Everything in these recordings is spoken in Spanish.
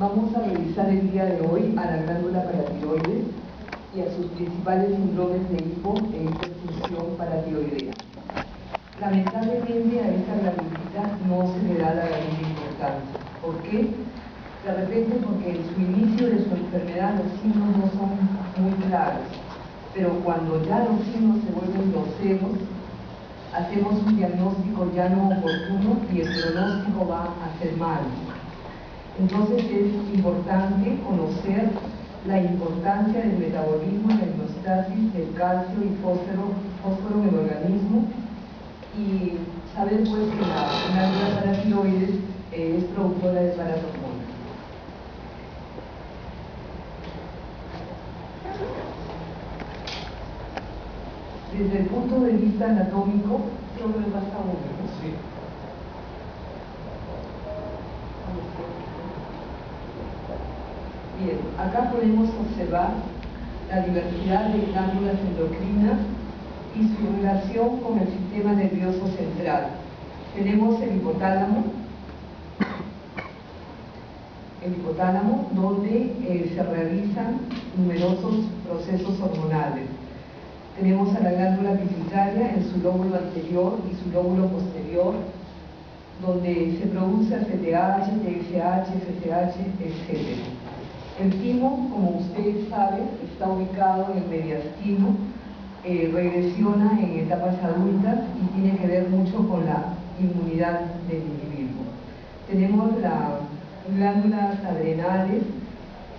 Vamos a revisar el día de hoy a la glándula paratiroides y a sus principales síndromes de hipo e hiperfunción paratiroidea. Lamentablemente a esta glandulita no se le da la debida importancia. ¿Por qué? De repente porque en su inicio de su enfermedad los signos no son muy claros, pero cuando ya los signos se vuelven groseros, hacemos un diagnóstico ya no oportuno y el pronóstico va a ser malo. Entonces es importante conocer la importancia del metabolismo y la homeostasis del calcio y fósforo en el organismo y saber pues que la glándula paratiroides es productora de paratormona. Desde el punto de vista anatómico, creo que me pasa uno, ¿no? Sí. Bien, acá podemos observar la diversidad de glándulas endocrinas y su relación con el sistema nervioso central. Tenemos el hipotálamo donde se realizan numerosos procesos hormonales. Tenemos a la glándula pituitaria en su lóbulo anterior y su lóbulo posterior, donde se produce ACTH, TSH, FSH, etc. El timo, como ustedes saben, está ubicado en el mediastino, regresiona en etapas adultas y tiene que ver mucho con la inmunidad del individuo. Tenemos las glándulas adrenales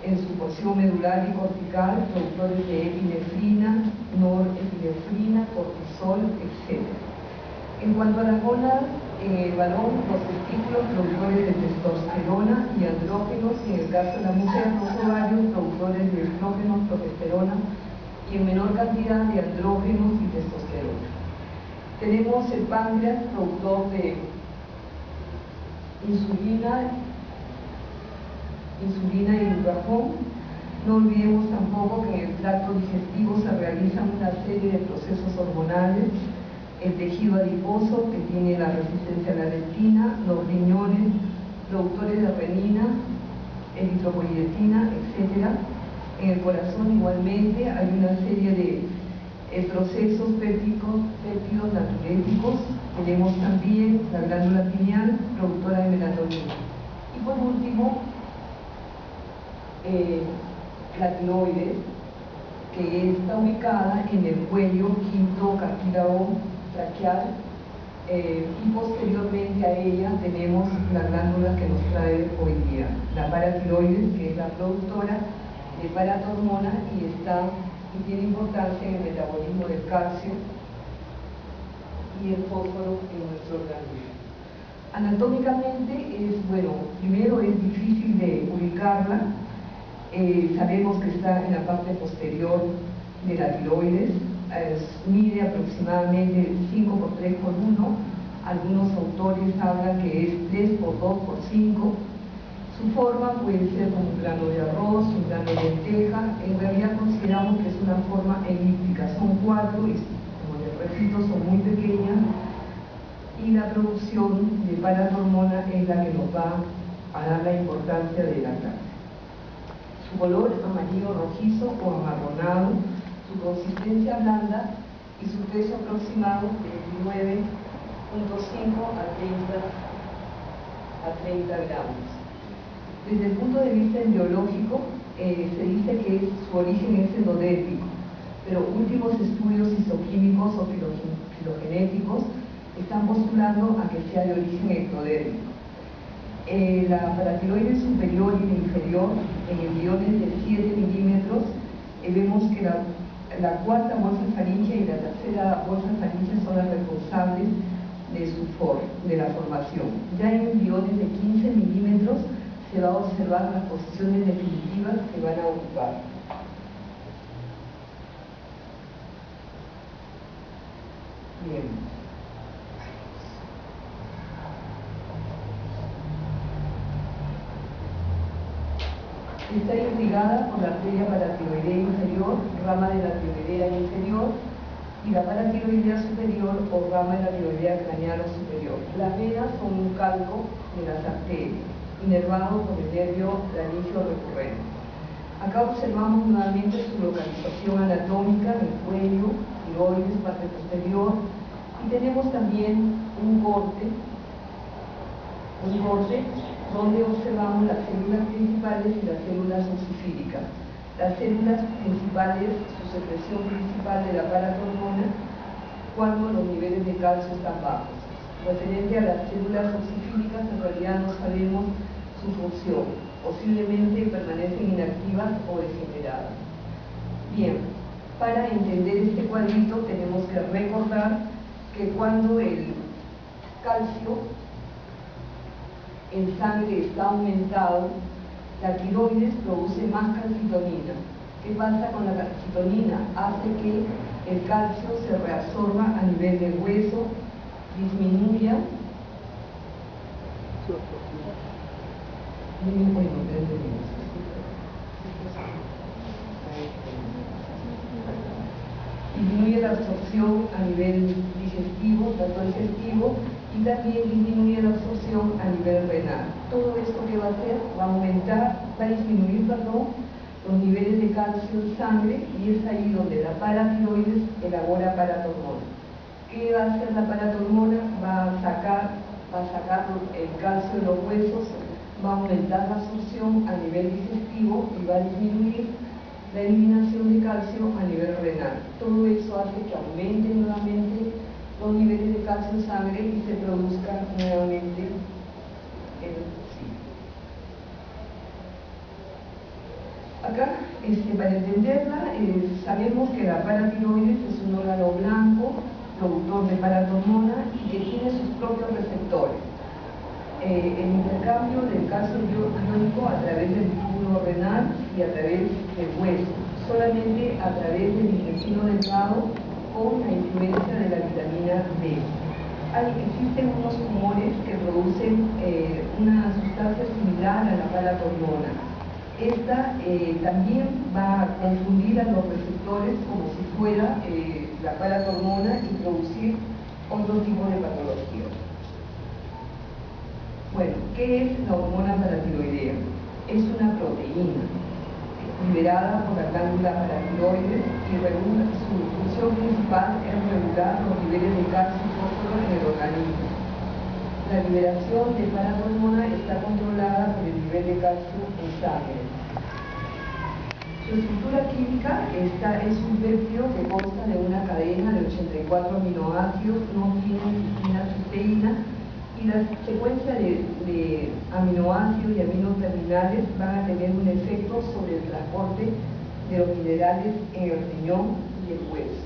en su porción medular y cortical, productores de epinefrina, norepinefrina, cortisol, etc. En cuanto a las gónadas, en el varón, los testículos productores de testosterona y andrógenos, y en el caso de la mujer, los ovarios productores de estrógenos, progesterona y en menor cantidad de andrógenos y testosterona. Tenemos el páncreas, productor de insulina y glucagón. No olvidemos tampoco que en el tracto digestivo se realizan una serie de procesos hormonales, el tejido adiposo que tiene la resistencia a la leptina, los riñones, productores de renina, eritropoyetina, etc. En el corazón igualmente hay una serie de procesos péptidos natriuréticos. Tenemos también la glándula pineal, productora de melatonina. Y por último, la tiroides, que está ubicada en el cuello quinto cartílago traqueal, y posteriormente a ella tenemos la glándula que nos trae hoy día, la paratiroides, que es la productora de paratormona y tiene importancia en el metabolismo del calcio y el fósforo en nuestro organismo. Anatómicamente primero es difícil de ubicarla. Sabemos que está en la parte posterior de la tiroides, mide aproximadamente 5 por 3 por 1, algunos autores hablan que es 3 por 2 por 5, su forma puede ser como un grano de arroz, un grano de lenteja. En realidad consideramos que es una forma elíptica, son 4 y como les repito son muy pequeñas, y la producción de paratormona es la que nos va a dar la importancia de la clase. Su color amarillo rojizo o amarronado, su consistencia blanda y su peso aproximado de 29.5 a 30 gramos. Desde el punto de vista embriológico, se dice que su origen es endodérmico, pero últimos estudios isoquímicos o filogenéticos están postulando a que sea de origen ectodérmico. La paratiroides superior y la inferior, en embriones de 7 milímetros, vemos que la cuarta bolsa faríngea y la tercera bolsa faríngea son las responsables de la formación. Ya en embriones de 15 milímetros se va a observar las posiciones definitivas que van a ocupar. Bien. Está irrigada por la arteria paratiroidea inferior, rama de la tiroidea inferior, y la paratiroidea superior o rama de la tiroidea craneal o superior. Las venas son un calco de las arterias. inervado por el nervio laringio recurrente. Acá observamos nuevamente su localización anatómica en el cuello, tiroides, parte posterior, y tenemos también un corte donde observamos las células principales y las células oxifílicas. Las células principales, su secreción principal de la paratormona cuando los niveles de calcio están bajos. Referente a las células oxifílicas, en realidad no sabemos su función, posiblemente permanecen inactivas o degeneradas. Bien, para entender este cuadrito tenemos que recordar que cuando el calcio en sangre está aumentado, la tiroides produce más calcitonina. ¿Qué pasa con la calcitonina? Hace que el calcio se reabsorba a nivel del hueso, disminuya disminuye la absorción a nivel digestivo, tanto digestivo, y también disminuye la absorción a nivel renal. Todo esto que va a hacer va a disminuir los niveles de calcio en sangre, y es ahí donde la paratiroides elabora paratormona. ¿Qué va a hacer la paratormona? Va a sacar el calcio de los huesos, va a aumentar la absorción a nivel digestivo y va a disminuir la eliminación de calcio a nivel renal. Todo eso hace que aumenten nuevamente los niveles de calcio en sangre y se produzca nuevamente el ciclo. Acá, para entenderla, sabemos que la paratiroides es un órgano blanco, productor de paratormona, y que tiene sus propios receptores. El intercambio del calcio iónico a través del túbulo renal y a través del hueso, solamente a través del intestino delgado con la influencia de la vitamina D. Existen unos tumores que producen una sustancia similar a la paratormona. Esta también va a confundir a los receptores como si fuera la paratormona y producir otro tipo de patología. Bueno, ¿qué es la hormona paratiroidea? Es una proteína liberada por la glándula paratiroides y su función principal es regular los niveles de calcio y fósforo en el organismo. La liberación de paratormona está controlada por el nivel de calcio en sangre. Su estructura química es un péptido que consta de una cadena de 84 aminoácidos, no tiene citina, cisteína, y la secuencia de aminoácidos y aminoterminales van a tener un efecto sobre el transporte de los minerales en el riñón y el hueso.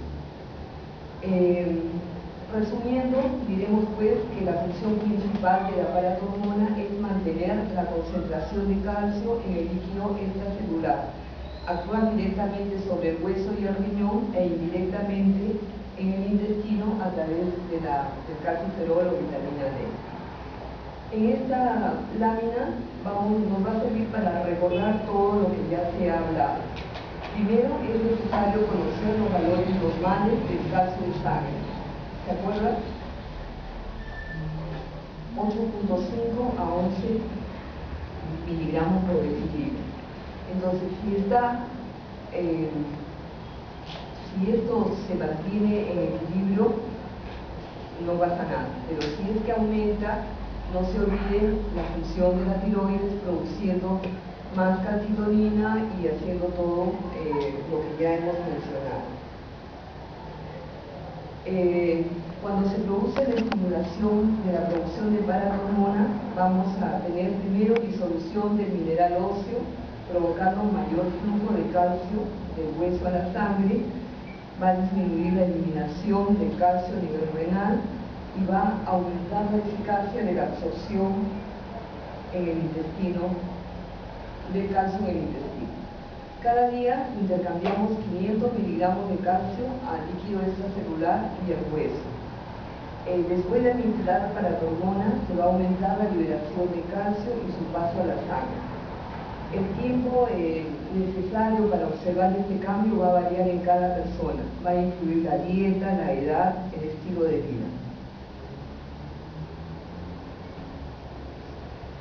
Resumiendo, diremos pues que la función principal de la paratormona es mantener la concentración de calcio en el líquido extracelular, actuar directamente sobre el hueso y el riñón e indirectamente en el intestino a través del calciferol o vitamina D. En esta lámina nos va a servir para recordar todo lo que ya se ha hablado. Primero, es necesario conocer los valores normales del calcio en sangre. ¿Se acuerdan? 8.5 a 11 miligramos por decilitro. Entonces, si esto se mantiene en equilibrio, no pasa nada. Pero si es que aumenta, no se olviden la función de la tiroides produciendo más calcitonina y haciendo todo lo que ya hemos mencionado. Cuando se produce la estimulación de la producción de paratormona, vamos a tener primero disolución del mineral óseo, provocando un mayor flujo de calcio del hueso a la sangre, va a disminuir la eliminación de calcio a nivel renal y va a aumentar la eficacia de la absorción en el intestino, del calcio en el intestino. Cada día intercambiamos 500 miligramos de calcio al líquido extracelular y al hueso. Después de administrar paratormona, se va a aumentar la liberación de calcio y su paso a la sangre. El tiempo necesario para observar este cambio va a variar en cada persona. Va a incluir la dieta, la edad, el estilo de vida.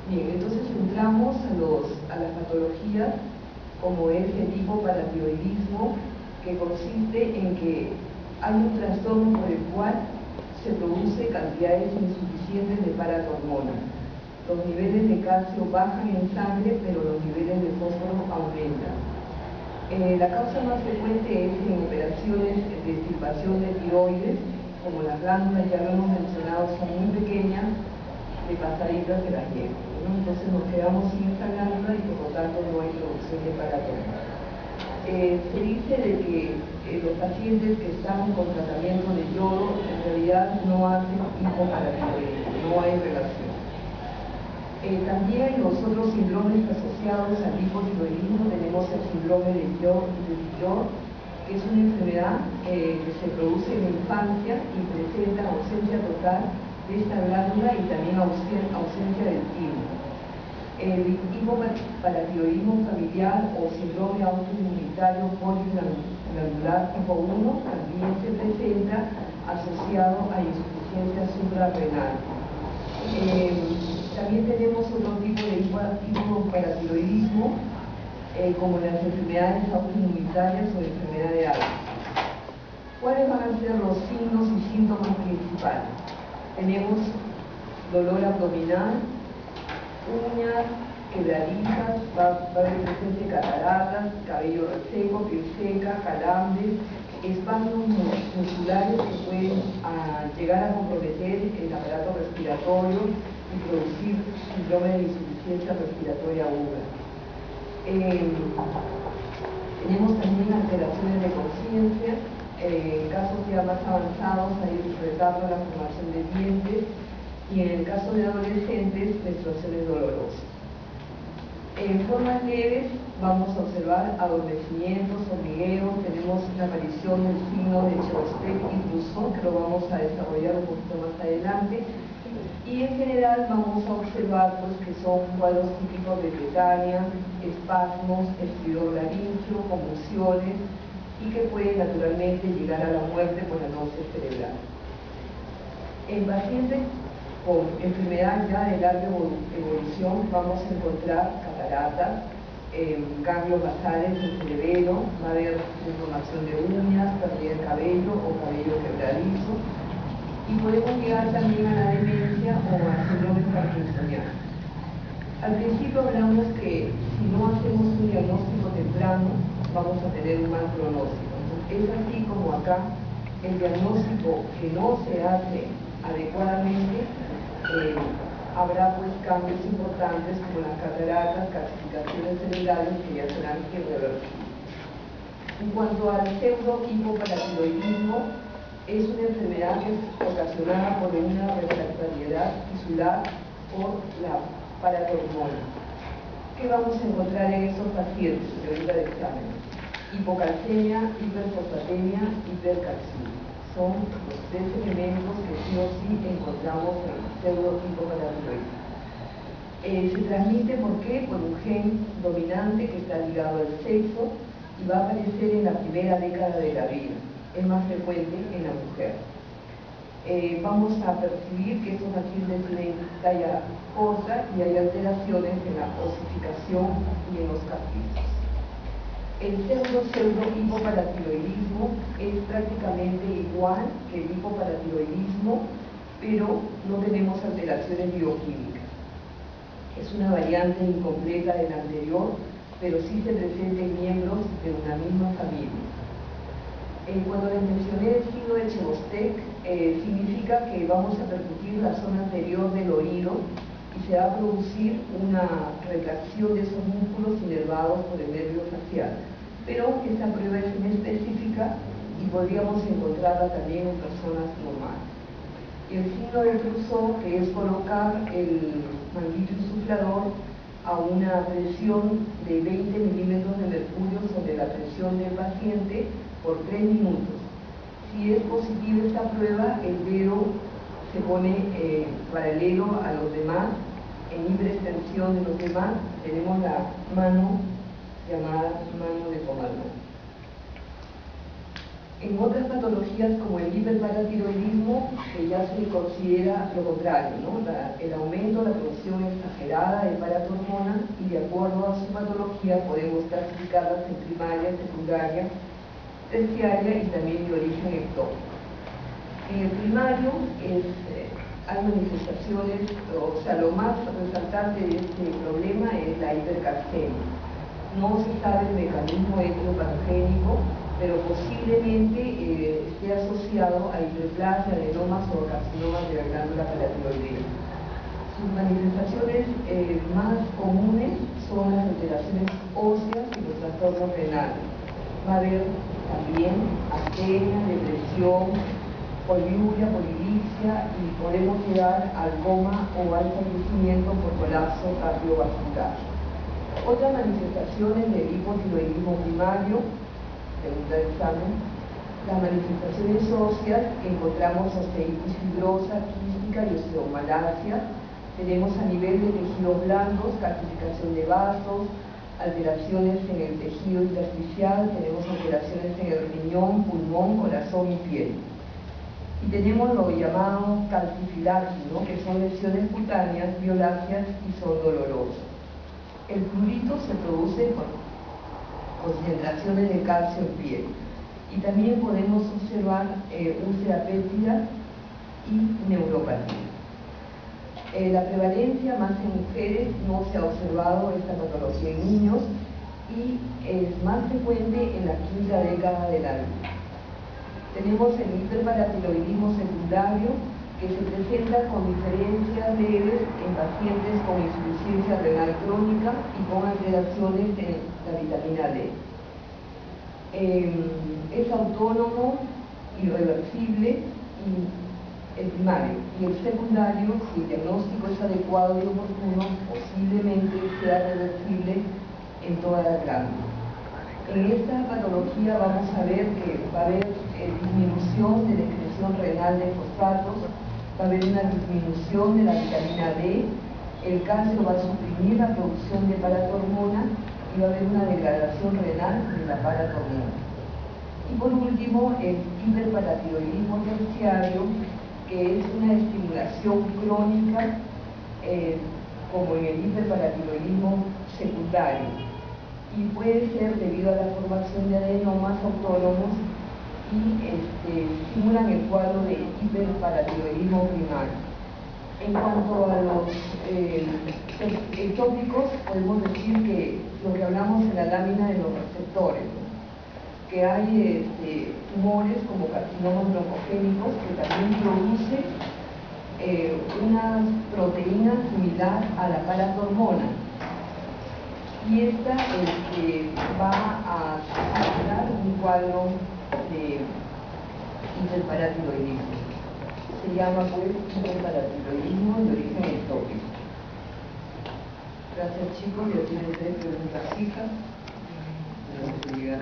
Bien, entonces entramos a las patologías, como es el hipoparatiroidismo, que consiste en que hay un trastorno por el cual se produce cantidades insuficientes de paratormona. Los niveles de calcio bajan en sangre, pero los niveles de fósforo aumentan. La causa más frecuente es en operaciones de extirpación de tiroides, como las glándulas, ya lo hemos mencionado, son muy pequeñas, de pasaditas de las llevan, ¿no? Entonces nos quedamos sin esa glándula y por lo tanto no hay producción de paratormona. Se dice de que los pacientes que están con tratamiento de yodo en realidad no hacen hipoparatiroidismo, no hay relación. También los otros síndromes asociados al hipotiroidismo tenemos el síndrome de Villor, que es una enfermedad que se produce en la infancia y presenta ausencia total de esta glándula y también ausencia del timo. El hipoparatiroidismo familiar o síndrome autoinmunitario poliglandular tipo 1 también se presenta asociado a insuficiencia suprarrenal. También tenemos otro tipo de hipoparatiroidismo, como las enfermedades autoinmunitarias o enfermedad de Alzheimer. ¿Cuáles van a ser los signos y síntomas principales? Tenemos dolor abdominal, uñas quebradizas, va a haber presente cataratas, cabello reseco, piel seca, calambres, espasmos musculares que pueden llegar a comprometer el aparato respiratorio y producir síndrome de insuficiencia respiratoria aguda. Tenemos también alteraciones de conciencia, en casos ya más avanzados hay retardo en la formación de dientes y en el caso de adolescentes, menstruaciones dolorosas. En formas leves vamos a observar adormecimientos, hormigueos, tenemos la aparición del signo de Chevostek incluso, que lo vamos a desarrollar un poquito más adelante, y en general vamos a observar pues, que son cuadros típicos de tetania, espasmos, estridor laríngeo, convulsiones, y que pueden naturalmente llegar a la muerte por anoxia cerebral. En pacientes con enfermedad ya de larga evolución vamos a encontrar cataratas, ganglios basales del cerebelo, va a haber deformación de uñas, pérdida de cabello o cabello quebradizo, y podemos llegar también a la demencia o a síndrome parkinsoniano. Al principio hablamos que si no hacemos un diagnóstico temprano vamos a tener un mal pronóstico. Es así como acá el diagnóstico que no se hace adecuadamente, habrá pues cambios importantes como las cataratas, calcificaciones cerebrales que ya serán irreversibles. En cuanto al pseudo-hipoparatiroidismo, es una enfermedad que es ocasionada por una refractariedad tisular por la paratormona. ¿Qué vamos a encontrar en estos pacientes? Pregunta de examen. Hipocalcemia, hiperfosfatemia, hipercalcemia. Son los tres elementos que sí o sí encontramos en el pseudo-hipoparatiroidismo. Se transmite, ¿por qué? Por un gen dominante que está ligado al sexo y va a aparecer en la primera década de la vida. Es más frecuente en la mujer. Vamos a percibir que estos pacientes tienen talla corta y hay alteraciones en la osificación y en los caprichos. El pseudo-hipoparatiroidismo es prácticamente igual que el hipoparatiroidismo, pero no tenemos alteraciones bioquímicas. Es una variante incompleta de la anterior, pero sí se presenten miembros de una misma familia. Cuando les mencioné el signo de Chevostek, significa que vamos a percutir la zona anterior del oído y se va a producir una retracción de esos músculos inervados por el nervio facial. Pero esta prueba es inespecífica y podríamos encontrarla también en personas normales. Y el signo de Trousseau, que es colocar el manguito insuflador a una presión de 20 milímetros de mercurio sobre la presión del paciente por 3 minutos. Si es positiva esta prueba, el dedo se pone paralelo a los demás, en hiperextensión de los demás, tenemos la mano llamada mano de comadrón. En otras patologías como el hiperparatiroidismo, que ya se considera lo contrario, ¿no? El aumento, la producción exagerada de paratormona, y de acuerdo a su patología podemos clasificarlas en primaria, secundaria, terciaria y también de origen ectópico. En el primario hay manifestaciones, o sea, lo más resaltante de este problema es la hipercalcemia. No se sabe el mecanismo etiopatogénico, pero posiblemente esté asociado a hiperplasia, adenomas o carcinomas de la glándula paratiroidea. Sus manifestaciones más comunes son las alteraciones óseas y los trastornos renales. Va a haber también astenia, depresión, poliuria, polilipsia, y podemos llegar al coma o al fallecimiento por colapso cardiovascular. Otras manifestaciones del hipotiroidismo primario, según el examen, las manifestaciones óseas, encontramos osteitis fibrosa, quística y osteomalacia. Tenemos a nivel de tejidos blandos, calcificación de vasos, alteraciones en el tejido intersticial, tenemos alteraciones en el riñón, pulmón, corazón y piel. Y tenemos lo llamado calcifilaxis, ¿no? Que son lesiones cutáneas, violáceas y son dolorosas. El prurito se produce con concentraciones de calcio en piel. Y también podemos observar úlcera péptida y neuropatía. La prevalencia más en mujeres, no se ha observado esta patología en niños, y es más frecuente en la quinta década de la vida. Tenemos el hiperparatiroidismo secundario, que se presenta con diferencias leves en pacientes con insuficiencia renal crónica y con alteraciones en la vitamina D. Es autónomo, irreversible, y el primario. Y el secundario, si el diagnóstico es adecuado y oportuno, posiblemente sea reversible en toda la glándula. En esta patología vamos a ver que va a haber disminución de la excreción renal de fosfatos, va a haber una disminución de la vitamina D, el calcio va a suprimir la producción de paratormona y va a haber una degradación renal de la paratormona. Y por último, el hiperparatiroidismo terciario, que es una estimulación crónica como en el hiperparatiroidismo secundario, y puede ser debido a la formación de adenomas autónomos y simulan el cuadro de hiperparatiroidismo primario. En cuanto a los ectópicos, podemos decir que lo que hablamos en la lámina de los receptores, ¿no? Que hay tumores como carcinomas broncogénicos que también produce una proteína similar a la paratormona, y esta va a generar un cuadro de hiperparatiroidismo. Se llama pues hiperparatiroidismo de origen ectópico. Gracias, chicos. Ya tienen 3 preguntas fijas. Gracias por llegar.